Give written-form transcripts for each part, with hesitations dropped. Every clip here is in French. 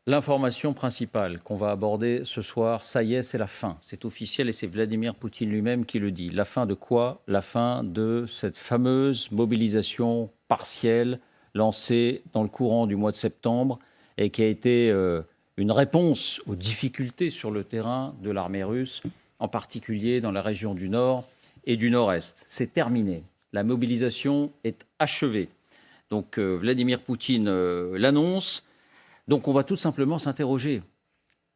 L'information principale qu'on va aborder ce soir, ça y est, c'est la fin. C'est officiel et c'est Vladimir Poutine lui-même qui le dit. La fin de quoi? La fin de cette fameuse mobilisation partielle lancée dans le courant du mois de septembre et qui a été une réponse aux difficultés sur le terrain de l'armée russe, en particulier dans la région du Nord et du Nord-Est. C'est terminé. La mobilisation est achevée. Donc Vladimir Poutine l'annonce. Donc on va tout simplement s'interroger.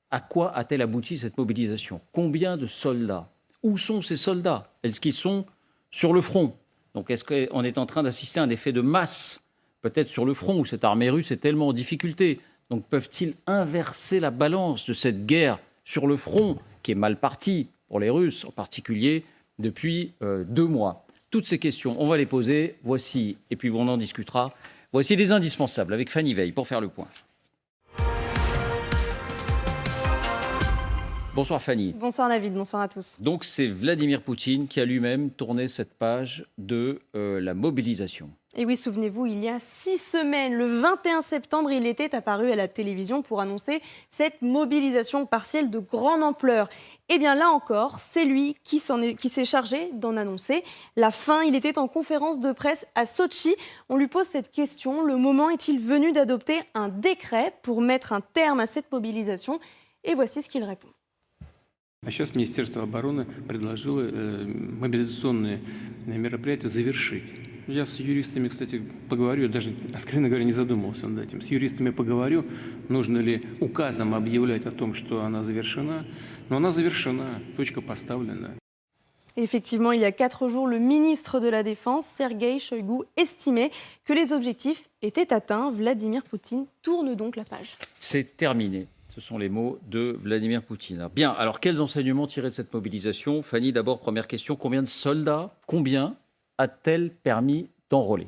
À quoi a-t-elle abouti cette mobilisation? Combien de soldats? Où sont ces soldats? Est-ce qu'ils sont sur le front? Donc est-ce qu'on est en train d'assister à un effet de masse? Peut-être sur le front où cette armée russe est tellement en difficulté. Donc peuvent-ils inverser la balance de cette guerre sur le front qui est mal partie pour les Russes en particulier depuis 2 mois? Toutes ces questions, on va les poser. Voici, et puis on en discutera. Voici les indispensables avec Fanny Veil pour faire le point. Bonsoir Fanny. Bonsoir David, bonsoir à tous. Donc c'est Vladimir Poutine qui a lui-même tourné cette page de la mobilisation. Et oui, souvenez-vous, il y a 6 semaines, le 21 septembre, il était apparu à la télévision pour annoncer cette mobilisation partielle de grande ampleur. Et bien là encore, c'est lui qui s'est chargé d'en annoncer la fin. Il était en conférence de presse à Sotchi. On lui pose cette question: le moment est-il venu d'adopter un décret pour mettre un terme à cette mobilisation? Et voici ce qu'il répond. А сейчас Министерство обороны предложило мобилизационные мероприятия завершить. Я с юристами, кстати, поговорю, я даже, откровенно говоря, не задумывался над этим. С юристами поговорю, нужно ли указом объявлять о том, что она завершена. Но она завершена, точка поставлена. Effectivement, il y a 4 jours, le ministre de la Défense, Sergueï Shoïgu, estimait que les objectifs étaient atteints. Vladimir Poutine tourne donc la page. C'est terminé. Ce sont les mots de Vladimir Poutine. Bien, alors quels enseignements tirer de cette mobilisation? Fanny, d'abord, première question, combien de soldats, combien a-t-elle permis d'enrôler?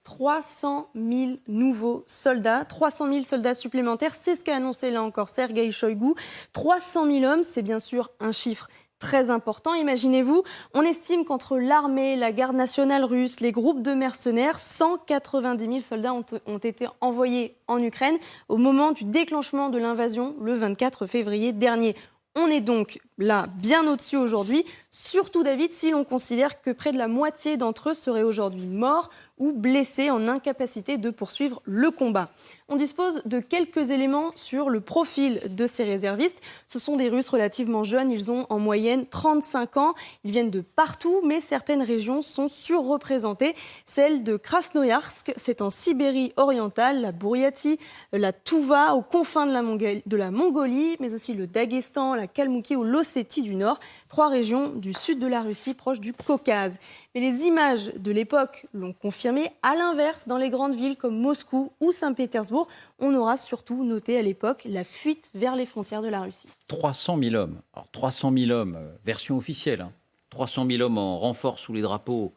300 000 nouveaux soldats, 300 000 soldats supplémentaires, c'est ce qu'a annoncé là encore Sergueï Shoïgu. 300 000 hommes, c'est bien sûr un chiffre très important. Imaginez-vous, on estime qu'entre l'armée, la garde nationale russe, les groupes de mercenaires, 190 000 soldats ont été envoyés en Ukraine au moment du déclenchement de l'invasion le 24 février dernier. On est donc là bien au-dessus aujourd'hui, surtout David, si l'on considère que près de la moitié d'entre eux seraient aujourd'hui morts ou blessés en incapacité de poursuivre le combat. On dispose de quelques éléments sur le profil de ces réservistes. Ce sont des Russes relativement jeunes, ils ont en moyenne 35 ans. Ils viennent de partout, mais certaines régions sont surreprésentées. Celle de Krasnoïarsk, c'est en Sibérie orientale, la Bouriatie, la Touva, aux confins de la Mongolie, mais aussi le Daghestan, la Kalmoukie ou l'Ossétie du Nord, 3 régions du sud de la Russie, proches du Caucase. Mais les images de l'époque l'ont confirmé. À l'inverse, dans les grandes villes comme Moscou ou Saint-Pétersbourg, on aura surtout noté à l'époque la fuite vers les frontières de la Russie. 300 000 hommes. Alors 300 000 hommes, version officielle. 300 000 hommes en renfort sous les drapeaux.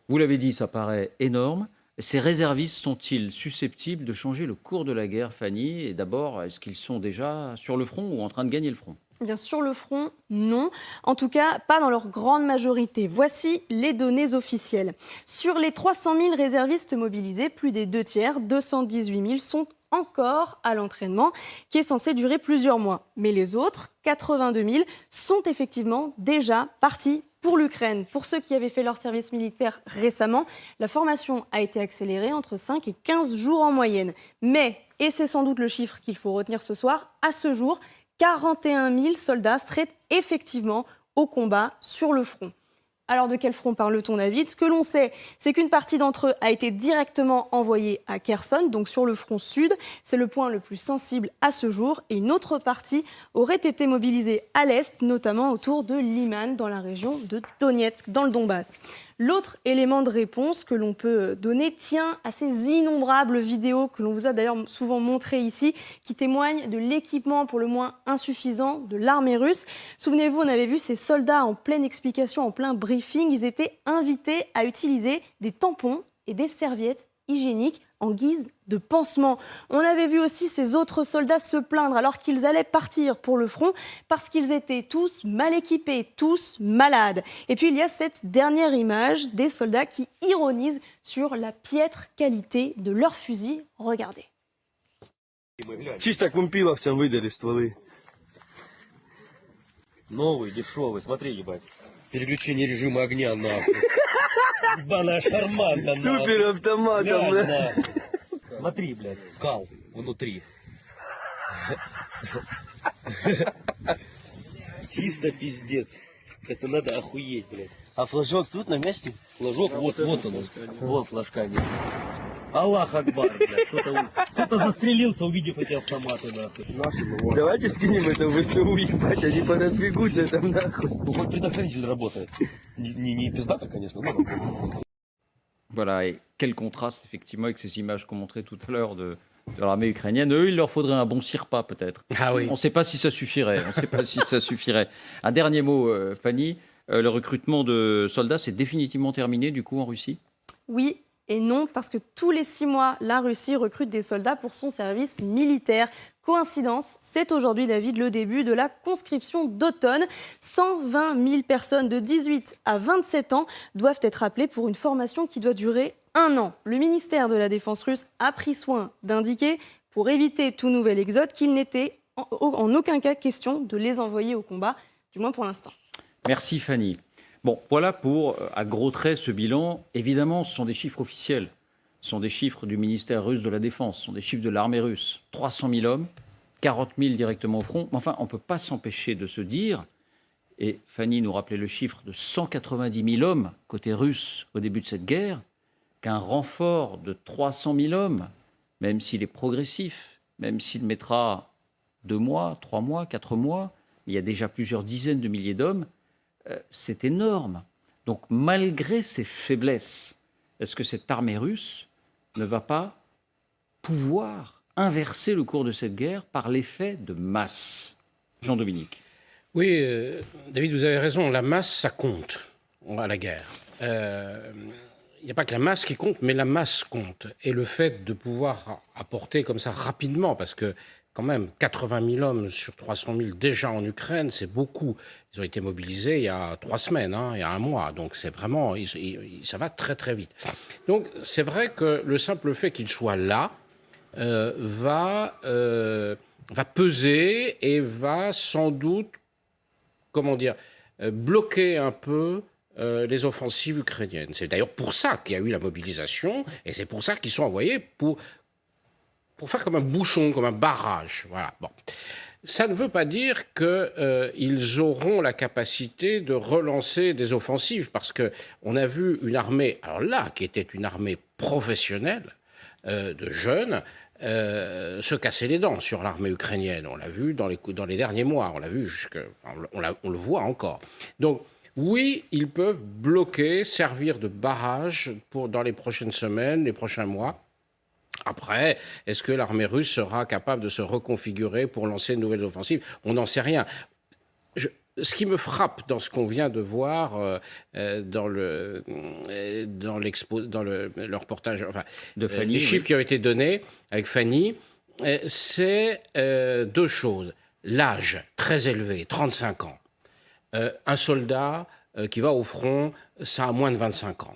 Vous l'avez dit, ça paraît énorme. Ces réservistes sont-ils susceptibles de changer le cours de la guerre, Fanny? Et d'abord, est-ce qu'ils sont déjà sur le front ou en train de gagner le front? Bien sûr, le front, non. En tout cas, pas dans leur grande majorité. Voici les données officielles. Sur les 300 000 réservistes mobilisés, plus des 2 tiers, 218 000, sont encore à l'entraînement, qui est censé durer plusieurs mois. Mais les autres, 82 000, sont effectivement déjà partis pour l'Ukraine. Pour ceux qui avaient fait leur service militaire récemment, la formation a été accélérée entre 5 et 15 jours en moyenne. Mais, et c'est sans doute le chiffre qu'il faut retenir ce soir, à ce jour, 41 000 soldats seraient effectivement au combat sur le front. Alors de quel front parle-t-on, David? Ce que l'on sait, c'est qu'une partie d'entre eux a été directement envoyée à Kherson, donc sur le front sud. C'est le point le plus sensible à ce jour. Et une autre partie aurait été mobilisée à l'est, notamment autour de Liman, dans la région de Donetsk, dans le Donbass. L'autre élément de réponse que l'on peut donner tient à ces innombrables vidéos que l'on vous a d'ailleurs souvent montrées ici, qui témoignent de l'équipement pour le moins insuffisant de l'armée russe. Souvenez-vous, on avait vu ces soldats en pleine explication, en plein briefing. Ils étaient invités à utiliser des tampons et des serviettes hygiéniques en guise de pansement. On avait vu aussi ces autres soldats se plaindre alors qu'ils allaient partir pour le front parce qu'ils étaient tous mal équipés, tous malades. Et puis il y a cette dernière image des soldats qui ironisent sur la piètre qualité de leurs fusils. Regardez. Чисто кумпиловцам выдали стволы. Новый, дешевый, смотри, ебать. Переключение режима огня, нахуй. Ебаная шарманка, нахуй. Супер автоматом, Глянь, да? нахуй. Смотри, блядь, кал внутри. Чисто пиздец. Это надо охуеть, блядь. А флажок тут на месте? Флажок, вот он. Вот флажка нет. Аллах Акбар, блядь. Кто-то застрелился, увидев эти автоматы, нахуй. Давайте скинем это в ВСУ, ебать, они поразбегутся там нахуй. Ну, хоть предохранитель работает. Не пиздата, конечно, но... Voilà, et quel contraste effectivement avec ces images qu'on montrait tout à l'heure de l'armée ukrainienne. Eux, il leur faudrait un bon sirpa peut-être. Ah oui. On ne sait pas si ça suffirait. On sait pas si ça suffirait. Un dernier mot, Fanny. Le recrutement de soldats, c'est définitivement terminé du coup en Russie? Oui et non, parce que tous les 6 mois, la Russie recrute des soldats pour son service militaire. Coïncidence, c'est aujourd'hui, David, le début de la conscription d'automne. 120 000 personnes de 18 à 27 ans doivent être appelées pour une formation qui doit durer 1 an. Le ministère de la Défense russe a pris soin d'indiquer, pour éviter tout nouvel exode, qu'il n'était en aucun cas question de les envoyer au combat, du moins pour l'instant. Merci Fanny. Bon, voilà pour, à gros traits, ce bilan. Évidemment, ce sont des chiffres officiels. Ce sont des chiffres du ministère russe de la Défense. Ce sont des chiffres de l'armée russe. 300 000 hommes, 40 000 directement au front. Mais enfin, on ne peut pas s'empêcher de se dire, et Fanny nous rappelait le chiffre de 190 000 hommes côté russe au début de cette guerre, qu'un renfort de 300 000 hommes, même s'il est progressif, même s'il mettra 2 mois, 3 mois, 4 mois, il y a déjà plusieurs dizaines de milliers d'hommes, c'est énorme. Donc malgré ces faiblesses, est-ce que cette armée russe ne va pas pouvoir inverser le cours de cette guerre par l'effet de masse? Jean-Dominique. Oui, David, vous avez raison, la masse, ça compte à la guerre. Il n'y a pas que la masse qui compte, mais la masse compte. Et le fait de pouvoir apporter comme ça rapidement, parce que quand même, 80 000 hommes sur 300 000 déjà en Ukraine, c'est beaucoup. Ils ont été mobilisés il y a 3 semaines, hein, il y a 1 mois. Donc c'est vraiment, ça va très très vite. Donc c'est vrai que le simple fait qu'ils soient là va peser et va sans doute, comment dire, bloquer un peu les offensives ukrainiennes. C'est d'ailleurs pour ça qu'il y a eu la mobilisation et c'est pour ça qu'ils sont envoyés pour faire comme un bouchon, comme un barrage. Voilà. Bon. Ça ne veut pas dire qu'ils auront la capacité de relancer des offensives, parce qu'on a vu une armée, alors là, qui était une armée professionnelle, de jeunes, se casser les dents sur l'armée ukrainienne. On l'a vu dans les derniers mois, on l'a vu on le voit encore. Donc, oui, ils peuvent bloquer, servir de barrage dans les prochaines semaines, les prochains mois. Après, est-ce que l'armée russe sera capable de se reconfigurer pour lancer de nouvelles offensives? On n'en sait rien. Ce qui me frappe dans ce qu'on vient de voir dans le reportage, enfin, de Fanny, les chiffres qui ont été donnés avec Fanny, c'est 2 choses. L'âge très élevé, 35 ans. Un soldat qui va au front, ça a moins de 25 ans.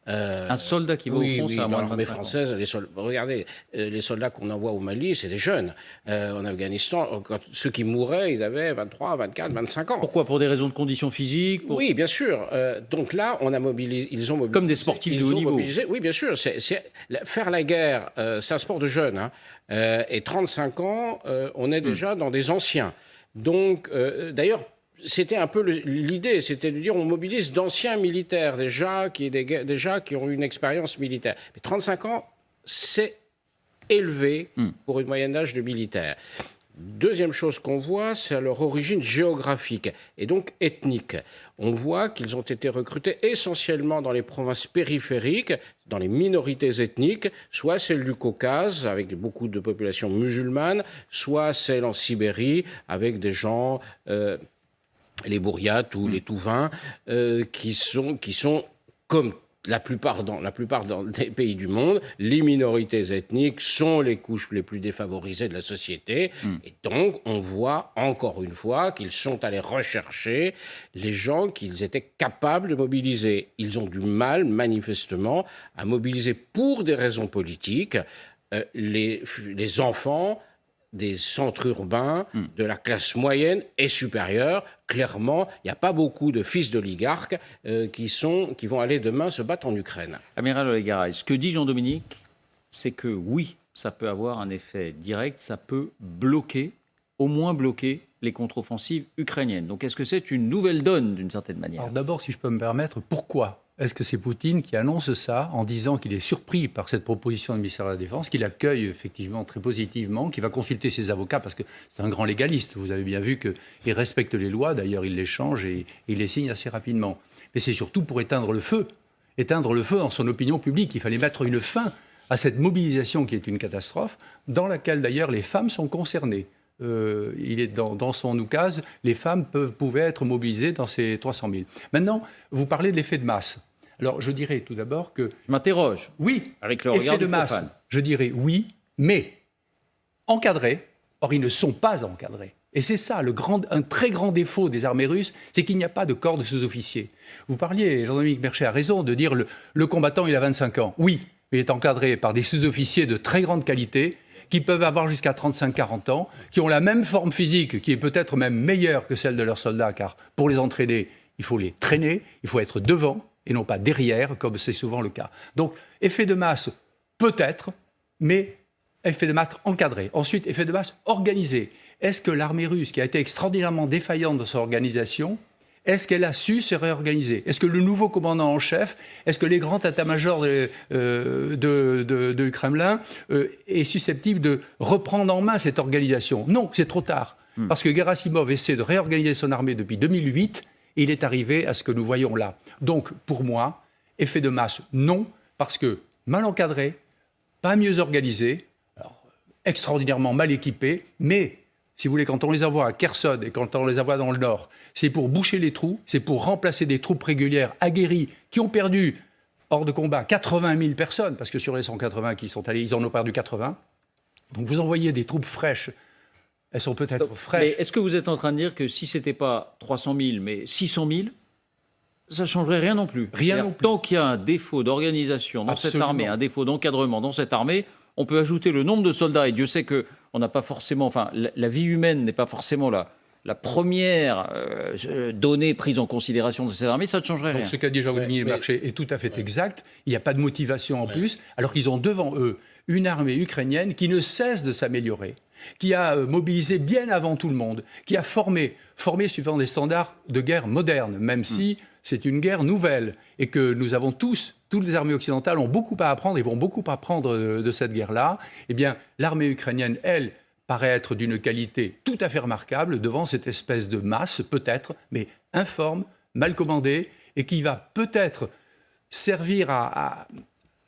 Un soldat qui va au front, ça a moins de 25 ans. L'armée française, regardez, les soldats qu'on envoie au Mali, c'est des jeunes. En Afghanistan, ceux qui mouraient, ils avaient 23, 24, 25 ans. Pourquoi? Pour des raisons de conditions physiques? Oui, bien sûr. Donc là, ils ont mobilisé. Comme des sportifs de haut niveau. Oui, bien sûr. Faire la guerre, c'est un sport de jeunes. Hein. Et 35 ans, on est déjà dans des anciens. Donc, d'ailleurs, c'était un peu l'idée, c'était de dire on mobilise d'anciens militaires déjà qui ont eu une expérience militaire. Mais 35 ans, c'est élevé pour une moyenne d'âge de militaire. Deuxième chose qu'on voit, c'est leur origine géographique et donc ethnique. On voit qu'ils ont été recrutés essentiellement dans les provinces périphériques, dans les minorités ethniques, soit celles du Caucase, avec beaucoup de populations musulmanes, soit celles en Sibérie, avec des gens... les Bouriates ou les Touvins, qui sont comme la plupart des pays du monde, les minorités ethniques sont les couches les plus défavorisées de la société. Et donc, on voit encore une fois qu'ils sont allés rechercher les gens qu'ils étaient capables de mobiliser. Ils ont du mal, manifestement, à mobiliser pour des raisons politiques les enfants des centres urbains, de la classe moyenne et supérieure. Clairement, il n'y a pas beaucoup de fils d'oligarques qui vont aller demain se battre en Ukraine. Amiral Olegaray, ce que dit Jean-Dominique, c'est que oui, ça peut avoir un effet direct, ça peut bloquer, au moins bloquer, les contre-offensives ukrainiennes. Donc est-ce que c'est une nouvelle donne d'une certaine manière? Alors d'abord, si je peux me permettre, pourquoi est-ce que c'est Poutine qui annonce ça en disant qu'il est surpris par cette proposition du ministère de la Défense, qu'il accueille effectivement très positivement, qu'il va consulter ses avocats parce que c'est un grand légaliste. Vous avez bien vu qu'il respecte les lois, d'ailleurs il les change et il les signe assez rapidement. Mais c'est surtout pour éteindre le feu dans son opinion publique. Il fallait mettre une fin à cette mobilisation qui est une catastrophe, dans laquelle d'ailleurs les femmes sont concernées. Il est dans son oukase, les femmes pouvaient être mobilisées dans ces 300 000. Maintenant, vous parlez de l'effet de masse. Alors, je dirais tout d'abord que... Je m'interroge. Oui, avec le regard effet de du masse, profane. je dirais oui, mais encadrés. Or, ils ne sont pas encadrés. Et c'est ça, un très grand défaut des armées russes, c'est qu'il n'y a pas de corps de sous-officiers. Vous parliez, Jean-Dominique Merchet a raison, de dire le combattant, il a 25 ans. Oui, il est encadré par des sous-officiers de très grande qualité, qui peuvent avoir jusqu'à 35-40 ans, qui ont la même forme physique, qui est peut-être même meilleure que celle de leurs soldats, car pour les entraîner, il faut les traîner, il faut être devant et non pas derrière, comme c'est souvent le cas. Donc, effet de masse, peut-être, mais effet de masse encadré. Ensuite, effet de masse organisé. Est-ce que l'armée russe, qui a été extraordinairement défaillante dans son organisation, est-ce qu'elle a su se réorganiser? Est-ce que le nouveau commandant en chef, est-ce que les grands états-majors du Kremlin est susceptible de reprendre en main cette organisation? Non, c'est trop tard. Parce que Gerasimov essaie de réorganiser son armée depuis 2008 et il est arrivé à ce que nous voyons là. Donc, pour moi, effet de masse, non, parce que mal encadré, pas mieux organisé, alors, extraordinairement mal équipé, mais... Si vous voulez, quand on les envoie à Kherson et quand on les envoie dans le nord, c'est pour boucher les trous, c'est pour remplacer des troupes régulières aguerries qui ont perdu, hors de combat, 80 000 personnes, parce que sur les 180 qui sont allés, ils en ont perdu 80. Donc vous envoyez des troupes fraîches, elles sont peut-être fraîches. Mais est-ce que vous êtes en train de dire que si ce n'était pas 300 000, mais 600 000, ça ne changerait rien non plus? Rien non plus. Tant qu'il y a un défaut d'organisation dans cette Absolument. armée, un défaut d'encadrement dans cette armée, on peut ajouter le nombre de soldats, et Dieu sait qu'on n'a pas forcément, enfin, la vie humaine n'est pas forcément la première donnée prise en considération de cette armée, ça ne changerait rien. Donc ce qu'a dit Jean-Dominique Merchet est tout à fait exact. Il n'y a pas de motivation en plus, alors qu'ils ont devant eux une armée ukrainienne qui ne cesse de s'améliorer, qui a mobilisé bien avant tout le monde, qui a formé suivant des standards de guerre modernes, même si c'est une guerre nouvelle et que nous avons toutes les armées occidentales ont beaucoup à apprendre et vont beaucoup apprendre de cette guerre-là. Eh bien, l'armée ukrainienne, elle, paraît être d'une qualité tout à fait remarquable devant cette espèce de masse, peut-être, mais informe, mal commandée, et qui va peut-être servir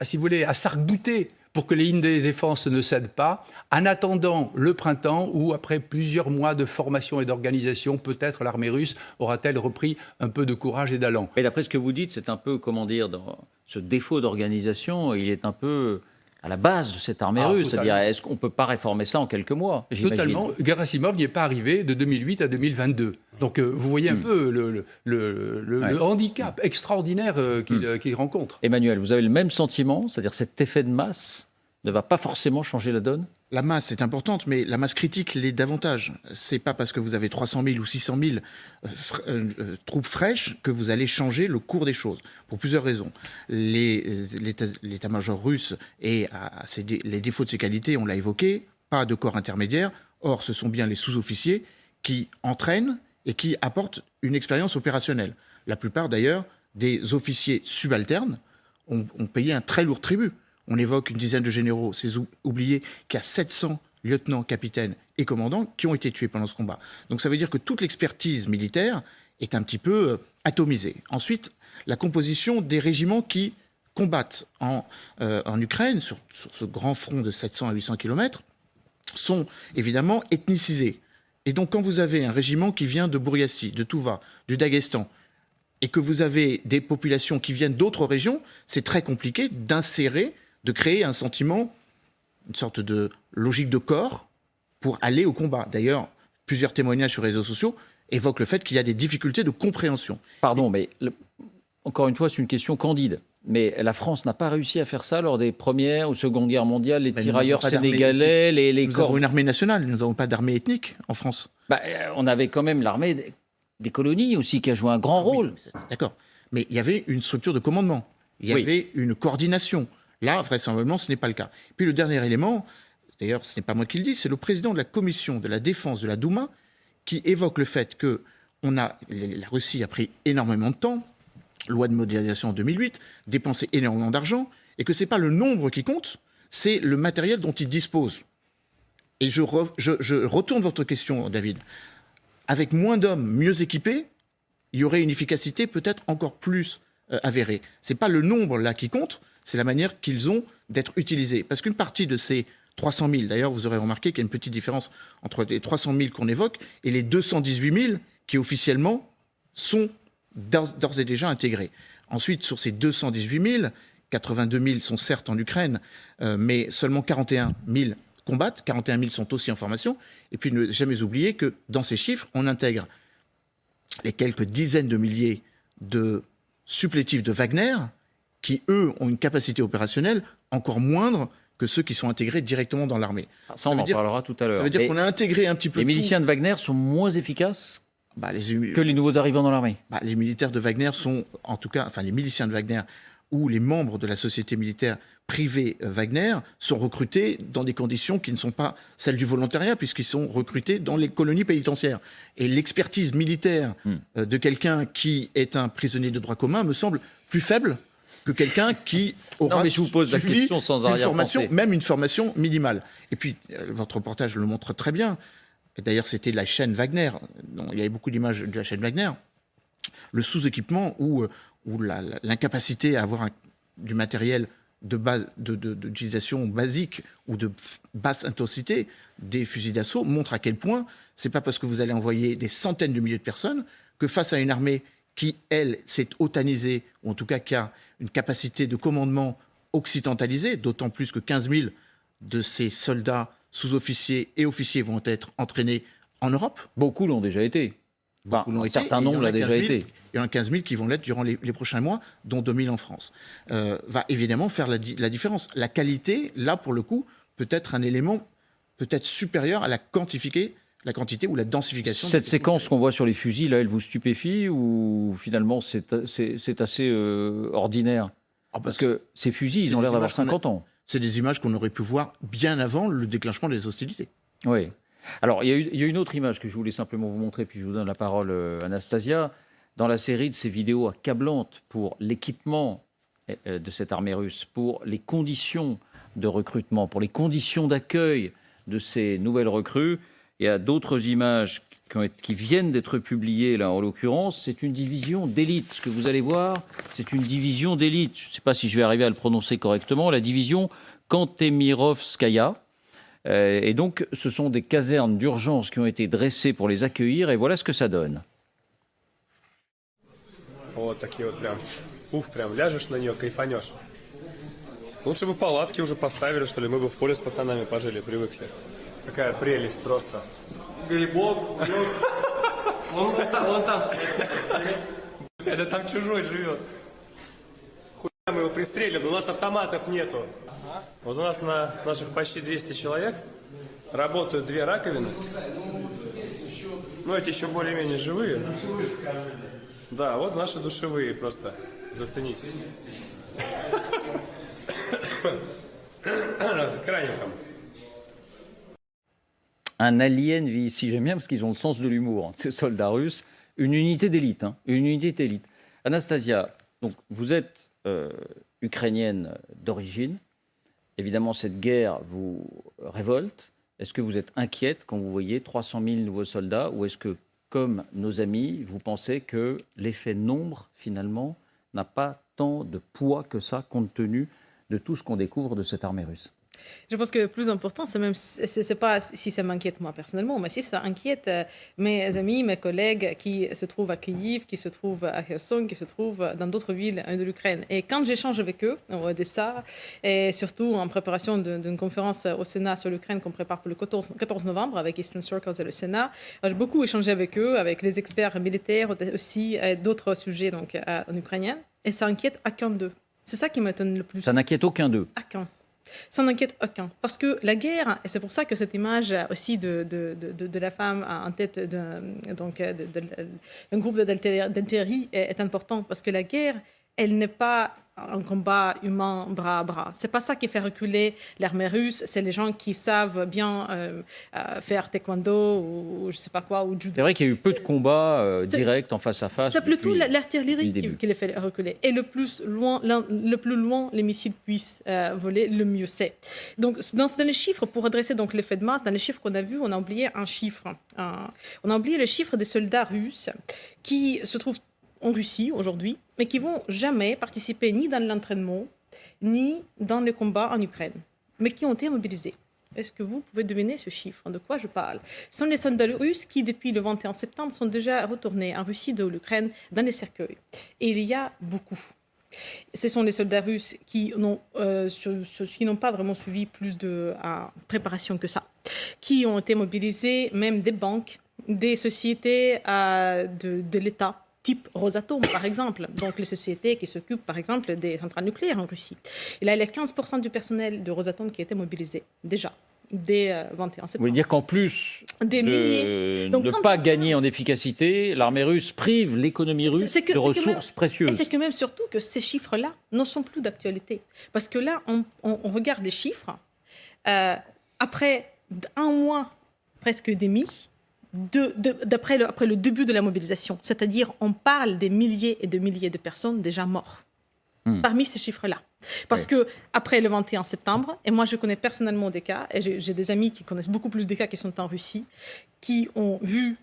si vous voulez, à s'arc-bouter pour que les lignes de défense ne cèdent pas, en attendant le printemps où, après plusieurs mois de formation et d'organisation, peut-être l'armée russe aura-t-elle repris un peu de courage et d'allant. Mais d'après ce que vous dites, c'est un peu, comment dire, dans ce défaut d'organisation, il est un peu à la base de cette armée russe. Totalement. C'est-à-dire, est-ce qu'on ne peut pas réformer ça en quelques mois, j'imagine? Totalement. Gerasimov n'y est pas arrivé de 2008 à 2022. Donc vous voyez un peu le handicap extraordinaire qu'il rencontre. Emmanuel, vous avez le même sentiment? C'est-à-dire cet effet de masse ne va pas forcément changer la donne? La masse est importante, mais la masse critique l'est davantage. C'est pas parce que vous avez 300 000 ou 600 000 troupes fraîches que vous allez changer le cours des choses. Pour plusieurs raisons. L'état-major russe et les défauts de ses qualités, on l'a évoqué, pas de corps intermédiaire. Or, ce sont bien les sous-officiers qui entraînent et qui apportent une expérience opérationnelle. La plupart, d'ailleurs, des officiers subalternes ont payé un très lourd tribut. On évoque une dizaine de généraux, c'est oublier qu'il y a 700 lieutenants, capitaines et commandants qui ont été tués pendant ce combat. Donc ça veut dire que toute l'expertise militaire est un petit peu atomisée. Ensuite, la composition des régiments qui combattent en Ukraine, sur ce grand front de 700 à 800 km, sont évidemment ethnicisés. Et donc quand vous avez un régiment qui vient de Bouriatie, de Touva, du Daghestan, et que vous avez des populations qui viennent d'autres régions, c'est très compliqué de créer un sentiment, une sorte de logique de corps pour aller au combat. D'ailleurs, plusieurs témoignages sur les réseaux sociaux évoquent le fait qu'il y a des difficultés de compréhension. Pardon, mais encore une fois, c'est une question candide. Mais la France n'a pas réussi à faire ça lors des Premières ou Secondes Guerres mondiales, les Ben, nous tirailleurs n'avons pas d'armée sénégalais, les Nous corps. avons une armée nationale, nous n'avons pas d'armée ethnique en France. On avait quand même l'armée des colonies aussi qui a joué un grand rôle. D'accord. Mais il y avait une structure de commandement. Il y Oui. avait une coordination. Là, vraisemblablement, ce n'est pas le cas. Puis le dernier élément, d'ailleurs, ce n'est pas moi qui le dis, c'est le président de la commission de la défense de la Douma qui évoque le fait que la Russie a pris énormément de temps, loi de modernisation en 2008, dépensé énormément d'argent, et que ce n'est pas le nombre qui compte, c'est le matériel dont il dispose. Et je retourne votre question, David. Avec moins d'hommes mieux équipés, il y aurait une efficacité peut-être encore plus avérée. Ce n'est pas le nombre là qui compte, c'est la manière qu'ils ont d'être utilisés. Parce qu'une partie de ces 300 000, d'ailleurs vous aurez remarqué qu'il y a une petite différence entre les 300 000 qu'on évoque et les 218 000 qui officiellement sont d'ores et déjà intégrés. Ensuite, sur ces 218 000, 82 000 sont certes en Ukraine, mais seulement 41 000 combattent, 41 000 sont aussi en formation. Et puis ne jamais oublier que dans ces chiffres, on intègre les quelques dizaines de milliers de supplétifs de Wagner qui, eux, ont une capacité opérationnelle encore moindre que ceux qui sont intégrés directement dans l'armée. Ça, on en parlera tout à l'heure. Ça veut dire qu'on a intégré un petit peu les tout. miliciens de Wagner sont moins efficaces que que les nouveaux arrivants dans l'armée. Les militaires de Wagner sont, en tout cas, enfin les miliciens de Wagner ou les membres de la société militaire privée Wagner sont recrutés dans des conditions qui ne sont pas celles du volontariat, puisqu'ils sont recrutés dans les colonies pénitentiaires. Et l'expertise militaire de quelqu'un qui est un prisonnier de droit commun me semble plus faible que quelqu'un qui aura je vous pose la suivi question sans une arrière-pensée. formation, même une formation minimale. Et puis, votre reportage le montre très bien. Et d'ailleurs, c'était la chaîne Wagner. Il y avait beaucoup d'images de la chaîne Wagner. Le sous-équipement ou l'incapacité à avoir du matériel d'utilisation basique ou de basse intensité des fusils d'assaut montre à quel point c'est pas parce que vous allez envoyer des centaines de milliers de personnes que face à une armée qui, elle, s'est otanisée, ou en tout cas qui a une capacité de commandement occidentalisée, d'autant plus que 15 000 de ces soldats sous-officiers et officiers vont être entraînés en Europe. Beaucoup l'ont déjà été. Un certain nombre l'a déjà été. Il y en a 15 000 qui vont l'être durant les prochains mois, dont 2 000 en France. Va évidemment faire la différence. La qualité, là, pour le coup, peut être un élément peut-être supérieur à la quantité ou la densification. Cette séquence qu'on voit sur les fusils, là, elle vous stupéfie ou finalement c'est assez ordinaire? Parce que ces fusils, ils ont l'air d'avoir 50 ans. C'est des images qu'on aurait pu voir bien avant le déclenchement des hostilités. Oui. Alors, il y a une autre image que je voulais simplement vous montrer, puis je vous donne la parole, Anastasia. Dans la série de ces vidéos accablantes pour l'équipement de cette armée russe, pour les conditions de recrutement, pour les conditions d'accueil de ces nouvelles recrues, il y a d'autres images qui viennent d'être publiées, là, en l'occurrence. C'est une division d'élite. Ce que vous allez voir, c'est une division d'élite. Je ne sais pas si je vais arriver à le prononcer correctement. La division Kantemirovskaya. Et donc, ce sont des casernes d'urgence qui ont été dressées pour les accueillir. Et voilà ce que ça donne. Вот такие вот прям, прям ляжешь на нее, кайфанешь. Лучше бы палатки уже поставили, что ли, мы бы в поле с пацанами пожили, привыкли. Такая прелесть просто. Грибок, вон там. Это там чужой живет. Хуя мы его пристрелим, у нас автоматов нету. Вот у нас на наших почти 200 человек работают 2 раковины. Ну, эти еще более-менее живые. Да, вот наши душевые просто. Зацените. С краником. Un alien vit ici. J'aime bien parce qu'ils ont le sens de l'humour, ces soldats russes. Une unité d'élite. Une unité d'élite. Anastasia, donc, vous êtes ukrainienne d'origine. Évidemment, cette guerre vous révolte. Est-ce que vous êtes inquiète quand vous voyez 300 000 nouveaux soldats ou est-ce que, comme nos amis, vous pensez que l'effet nombre, finalement, n'a pas tant de poids que ça, compte tenu de tout ce qu'on découvre de cette armée russe? Je pense que le plus important, c'est pas si ça m'inquiète moi personnellement, mais si ça inquiète mes amis, mes collègues qui se trouvent à Kyiv, qui se trouvent à Kherson, qui se trouvent dans d'autres villes de l'Ukraine. Et quand j'échange avec eux, au Odessa, et surtout en préparation d'une conférence au Sénat sur l'Ukraine qu'on prépare pour le 14 novembre avec Eastern Circles et le Sénat, j'ai beaucoup échangé avec eux, avec les experts militaires aussi, d'autres sujets donc, en ukrainien, et ça inquiète aucun d'eux. C'est ça qui m'étonne le plus. Ça n'inquiète aucun d'eux. Aucun. Ça n'inquiète aucun. Parce que la guerre, et c'est pour ça que cette image aussi de la femme en tête d'un groupe d'Altérie est importante. Parce que la guerre, elle n'est pas un combat humain bras à bras. C'est pas ça qui fait reculer l'armée russe. C'est les gens qui savent bien faire taekwondo ou je sais pas quoi, ou judo. C'est vrai qu'il y a eu peu de combats directs en face à face. C'est plutôt depuis l'artillerie le début. qui les fait reculer. Et le plus loin les missiles puissent voler, le mieux c'est. Donc, dans les chiffres, pour redresser donc l'effet de masse, dans les chiffres qu'on a vus, on a oublié un chiffre. On a oublié le chiffre des soldats russes qui se trouvent en Russie aujourd'hui, mais qui vont jamais participer ni dans l'entraînement, ni dans les combats en Ukraine, mais qui ont été mobilisés. Est-ce que vous pouvez deviner ce chiffre? De quoi je parle? Ce sont les soldats russes qui, depuis le 21 septembre, sont déjà retournés en Russie de l'Ukraine dans les cercueils. Et il y a beaucoup. Ce sont les soldats russes qui n'ont pas vraiment suivi plus de préparation que ça, qui ont été mobilisés, même des banques, des sociétés de l'État, type Rosatom, par exemple. Donc, les sociétés qui s'occupent, par exemple, des centrales nucléaires en Russie. Et là, il y a 15% du personnel de Rosatom qui a été mobilisé, déjà, dès 21 septembre. Vous voulez dire qu'en plus des milliers. Donc, de ne pas gagner en efficacité, l'armée russe prive l'économie russe de ressources précieuses. C'est que même surtout que ces chiffres-là ne sont plus d'actualité. Parce que là, on regarde les chiffres. Après un mois, presque et demi, après le début de la mobilisation. C'est-à-dire, on parle des milliers et de milliers de personnes déjà mortes. Parmi ces chiffres-là. Parce que après le 21 septembre, et moi je connais personnellement des cas, et j'ai des amis qui connaissent beaucoup plus des cas qui sont en Russie, qui ont vu,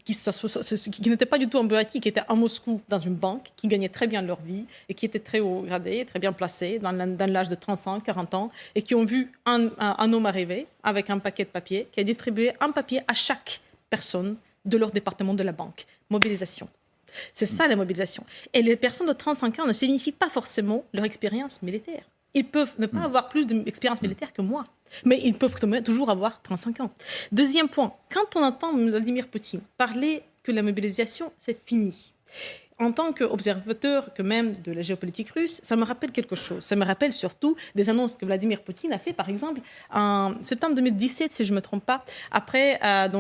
qui n'étaient pas du tout en Buryatie, qui étaient à Moscou dans une banque, qui gagnaient très bien leur vie, et qui étaient très haut gradés, très bien placés, dans l'âge de 35, 40 ans, et qui ont vu un homme arriver avec un paquet de papier, qui a distribué un papier à chaque personne de leur département de la banque. Mobilisation. C'est ça la mobilisation. Et les personnes de 35 ans ne signifient pas forcément leur expérience militaire. Ils peuvent ne pas avoir plus d'expérience militaire que moi, mais ils peuvent toujours avoir 35 ans. Deuxième point, quand on entend Vladimir Poutine parler que la mobilisation, c'est fini, en tant qu'observateur que même de la géopolitique russe, ça me rappelle quelque chose. Ça me rappelle surtout des annonces que Vladimir Poutine a fait, par exemple, en septembre 2017, si je ne me trompe pas, après un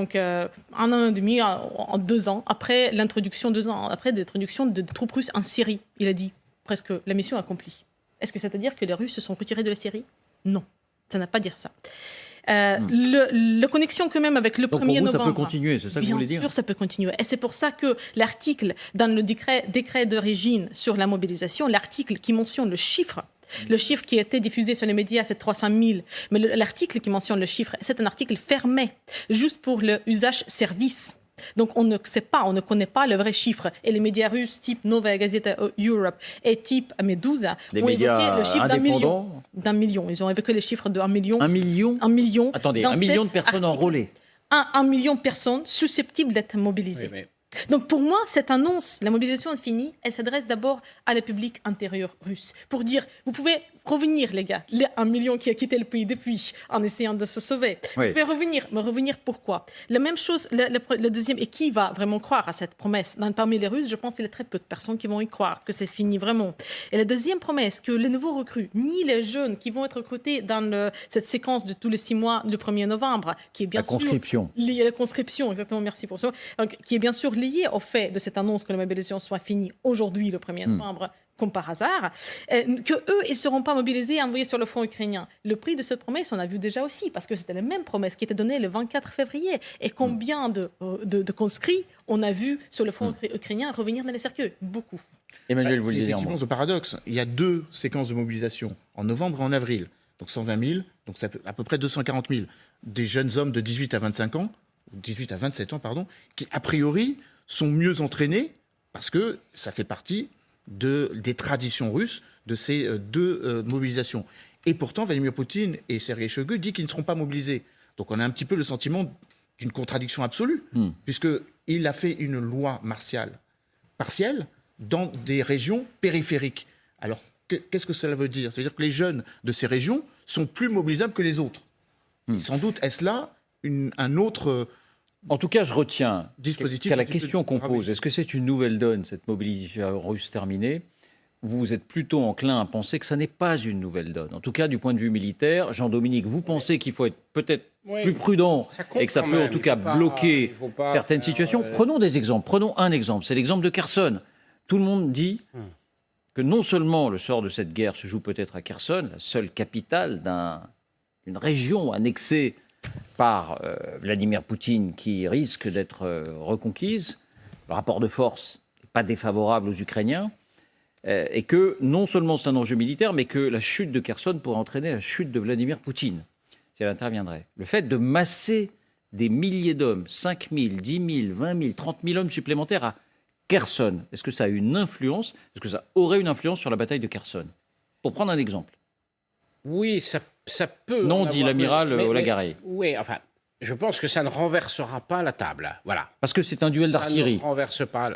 an et demi, en 2 ans, après l'introduction, 2 ans après l'introduction de troupes russes en Syrie. Il a dit presque la mission accomplie. Est-ce que ça veut dire que les Russes se sont retirés de la Syrie? Non, ça n'a pas dire ça. La connexion quand même avec le 1er novembre. Ça peut continuer, c'est ça que vous voulez dire? Bien sûr, ça peut continuer. Et c'est pour ça que l'article dans le décret d'origine sur la mobilisation, l'article qui mentionne le chiffre qui a été diffusé sur les médias, c'est 300 000. Mais l'article qui mentionne le chiffre, c'est un article fermé, juste pour le usage service. Donc on ne sait pas, on ne connaît pas le vrai chiffre. Et les médias russes type Novaya Gazeta Europe et type Medusa ont évoqué le chiffre d'un million. Ils ont évoqué les chiffres de 1 million. 1 million? 1 million. Attendez, 1 million de personnes enrôlées. 1 million de personnes susceptibles d'être mobilisées. Oui, mais... Donc pour moi, cette annonce, la mobilisation est finie, elle s'adresse d'abord à le public intérieur russe. Pour dire, vous pouvez revenir les gars, les 1 million qui a quitté le pays depuis en essayant de se sauver. Oui. Vous pouvez revenir, mais revenir pourquoi? La même chose, le deuxième, et qui va vraiment croire à cette promesse? Parmi les Russes, je pense qu'il y a très peu de personnes qui vont y croire, que c'est fini vraiment. Et la deuxième promesse, que les nouveaux recrues, ni les jeunes qui vont être recrutés dans cette séquence de tous les 6 mois, le 1er novembre, qui est bien sûr... La conscription, exactement, merci pour ça. Donc, qui est bien sûr lié au fait de cette annonce que la mobilisation soit finie aujourd'hui, le 1er novembre, comme par hasard, qu'eux, ils ne seront pas mobilisés et envoyés sur le front ukrainien. Le prix de cette promesse, on a vu déjà aussi, parce que c'était la même promesse qui était donnée le 24 février. Et combien de conscrits on a vu sur le front ukrainien revenir dans les cercueils? Beaucoup. Emmanuel, vous c'est le disiez. effectivement ce paradoxe. Il y a 2 séquences de mobilisation, en novembre et en avril. Donc 120 000, donc c'est à peu près 240 000. Des jeunes hommes de 18 à 25 ans, 18 à 27 ans, pardon, qui, a priori, sont mieux entraînés, parce que ça fait partie des traditions russes de ces 2 mobilisations. Et pourtant, Vladimir Poutine et Sergei Shoigu disent qu'ils ne seront pas mobilisés. Donc on a un petit peu le sentiment d'une contradiction absolue, puisqu'il a fait une loi martiale partielle dans des régions périphériques. Alors, qu'est-ce que cela veut dire? Ça veut dire que les jeunes de ces régions sont plus mobilisables que les autres. Sans doute, est-ce là un autre... En tout cas, je retiens dispositif qu'à la question qu'on pose, est-ce que c'est une nouvelle donne, cette mobilisation russe terminée? vous êtes plutôt enclin à penser que ça n'est pas une nouvelle donne. En tout cas, du point de vue militaire, Jean-Dominique, vous pensez qu'il faut être peut-être plus prudent compte et que ça quand peut en même. tout Il cas faut pas- bloquer il faut pas certaines faire, situations. Prenons des exemples. Prenons un exemple. C'est l'exemple de Kherson. Tout le monde dit que non seulement le sort de cette guerre se joue peut-être à Kherson, la seule capitale d'une région annexée par Vladimir Poutine qui risque d'être reconquise, le rapport de force n'est pas défavorable aux Ukrainiens, et que non seulement c'est un enjeu militaire, mais que la chute de Kherson pourrait entraîner la chute de Vladimir Poutine, si elle interviendrait. Le fait de masser des milliers d'hommes, 5 000, 10 000, 20 000, 30 000 hommes supplémentaires à Kherson, est-ce que ça a une influence, est-ce que ça aurait une influence sur la bataille de Kherson? Pour prendre un exemple. Oui, ça peut. Non, en dit avoir, l'amiral mais- Olagaré. Oui, enfin, je pense que ça ne renversera pas la table. Voilà. Parce que c'est un duel d'artillerie.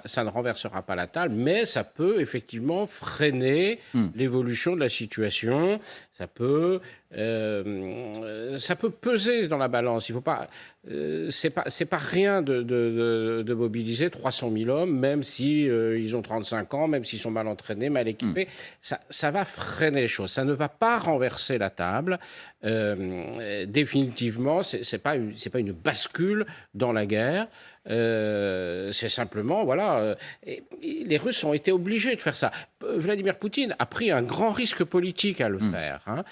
Ça ne renversera pas la table, mais ça peut effectivement freiner l'évolution de la situation. Ça peut peser dans la balance. Il faut pas. C'est pas rien de mobiliser 300 000 hommes, même si ils ont 35 ans, même s'ils sont mal entraînés, mal équipés. Ça va freiner les choses. Ça ne va pas renverser la table. Définitivement, c'est pas une bascule dans la guerre. C'est simplement, voilà, les Russes ont été obligés de faire ça. Vladimir Poutine a pris un grand risque politique à le faire. Hein.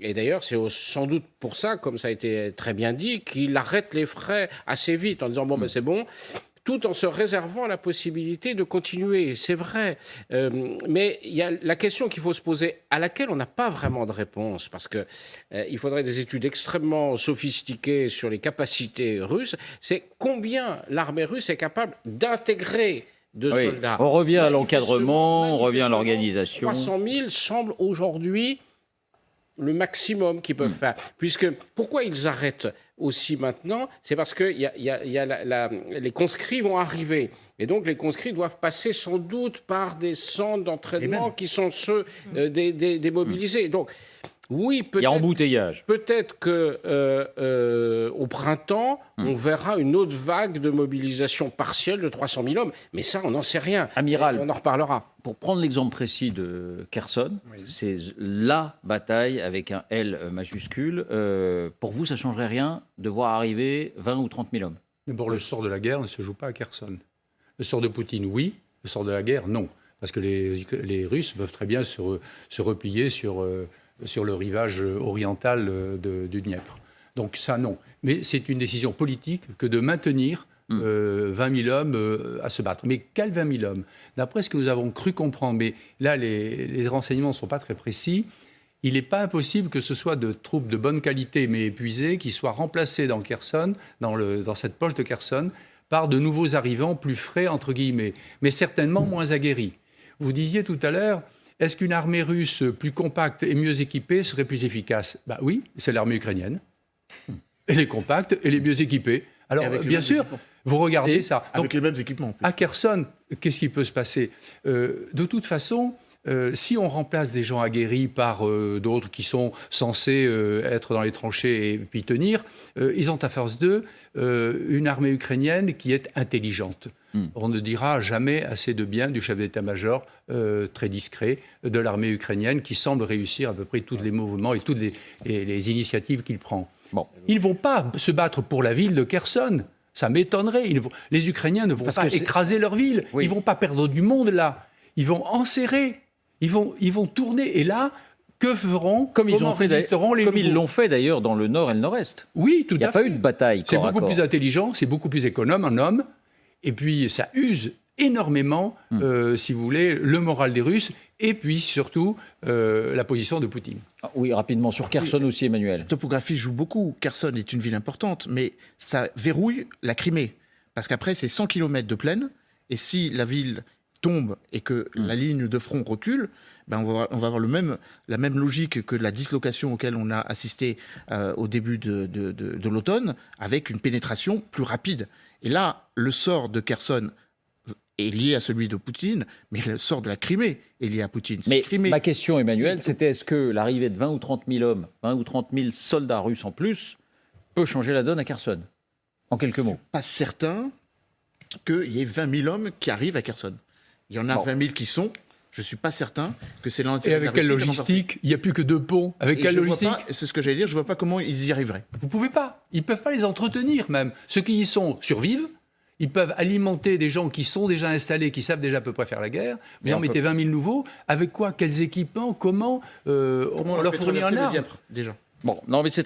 Et d'ailleurs, c'est sans doute pour ça, comme ça a été très bien dit, qu'il arrête les frais assez vite en disant, bon, ben c'est bon, tout en se réservant la possibilité de continuer. C'est vrai. Mais il y a la question qu'il faut se poser, à laquelle on n'a pas vraiment de réponse, parce que il faudrait des études extrêmement sophistiquées sur les capacités russes, c'est combien l'armée russe est capable d'intégrer de Oui. soldats. On revient à Manifestement- l'encadrement, on revient à manifestement, l'organisation. 300 000 semble aujourd'hui le maximum qu'ils peuvent faire. Puisque, pourquoi ils arrêtent aussi maintenant? C'est parce que les conscrits vont arriver. Et donc, les conscrits doivent passer sans doute par des centres d'entraînement qui sont ceux des mobilisés. Donc, oui, Il y a peut-être embouteillage. peut-être que au printemps, on verra une autre vague de mobilisation partielle de 300 000 hommes. Mais ça, on n'en sait rien. Amiral. Et on en reparlera. Pour prendre l'exemple précis de Kherson, c'est la bataille avec un L majuscule. Pour vous, ça ne changerait rien de voir arriver 20 ou 30 000 hommes? D'abord, le sort de la guerre ne se joue pas à Kherson. Le sort de Poutine, oui. Le sort de la guerre, non. Parce que les Russes peuvent très bien se replier sur le rivage oriental du Dniepr. Donc ça, non. Mais c'est une décision politique que de maintenir 20 000 hommes à se battre. Mais quels 20 000 hommes? D'après ce que nous avons cru comprendre, mais là, les renseignements ne sont pas très précis, il n'est pas impossible que ce soit de troupes de bonne qualité mais épuisées qui soient remplacées dans Kherson, dans cette poche de Kherson, par de nouveaux arrivants plus frais, entre guillemets, mais certainement moins aguerris. Vous disiez tout à l'heure, est-ce qu'une armée russe plus compacte et mieux équipée serait plus efficace? Bah oui, c'est l'armée ukrainienne. Elle est compacte, elle est mieux équipée. Alors, bien sûr, vous regardez ça. Avec les mêmes équipements. À Kherson, qu'est-ce qui peut se passer? De toute façon, si on remplace des gens aguerris par d'autres qui sont censés être dans les tranchées et puis tenir, ils ont à force d'eux une armée ukrainienne qui est intelligente. On ne dira jamais assez de bien du chef d'état-major très discret de l'armée ukrainienne qui semble réussir à peu près tous les mouvements et toutes les initiatives qu'il prend. Bon. Ils ne vont pas se battre pour la ville de Kherson. Ça m'étonnerait. Les Ukrainiens ne vont Parce pas que écraser leur ville. Oui. Ils ne vont pas perdre du monde là. Ils vont enserrer. Ils vont tourner. Et là, que feront? Comme ils Comment résisteront les ils nouveaux? l'ont fait d'ailleurs dans le nord et le nord-est. Oui, tout Il n'y a à pas fait. eu de bataille C'est corps à beaucoup corps. plus intelligent, c'est beaucoup plus économe en homme. Et puis, ça use énormément, si vous voulez, le moral des Russes. Et puis, surtout, la position de Poutine. Ah, oui, rapidement, sur Kherson aussi, Emmanuel. La topographie joue beaucoup. Kherson est une ville importante, mais ça verrouille la Crimée. Parce qu'après, c'est 100 km de plaine. Et si la ville tombe et que la ligne de front recule, ben on va avoir la même logique que la dislocation auquel on a assisté au début de l'automne, avec une pénétration plus rapide. Et là, le sort de Kherson est lié à celui de Poutine, mais le sort de la Crimée est lié à Poutine. Mais Crimée. ma question, Emmanuel, c'était est-ce que l'arrivée de 20 ou 30 000 hommes, 20 ou 30 000 soldats russes en plus, peut changer la donne à Kherson? En quelques mots. Pas certain qu'il y ait 20 000 hommes qui arrivent à Kherson. Il y en a 20 000 qui sont Je ne suis pas certain que c'est Et l'intérêt de la avec quelle Russie de renforcer. logistique? Il n'y a plus que 2 ponts. Avec Et quelle je vois logistique? pas- C'est ce que j'allais dire, je ne vois pas comment ils y arriveraient. Vous ne pouvez pas. Ils ne peuvent pas les entretenir même. Ceux qui y sont survivent. Ils peuvent alimenter des gens qui sont déjà installés, qui savent déjà à peu près faire la guerre. Vous en mettez 20 000 nouveaux. Avec quoi? Quels équipements? Comment Comment on on leur fait fournit traverser un le arme? Dniepr, déjà? Bon, non, mais c'est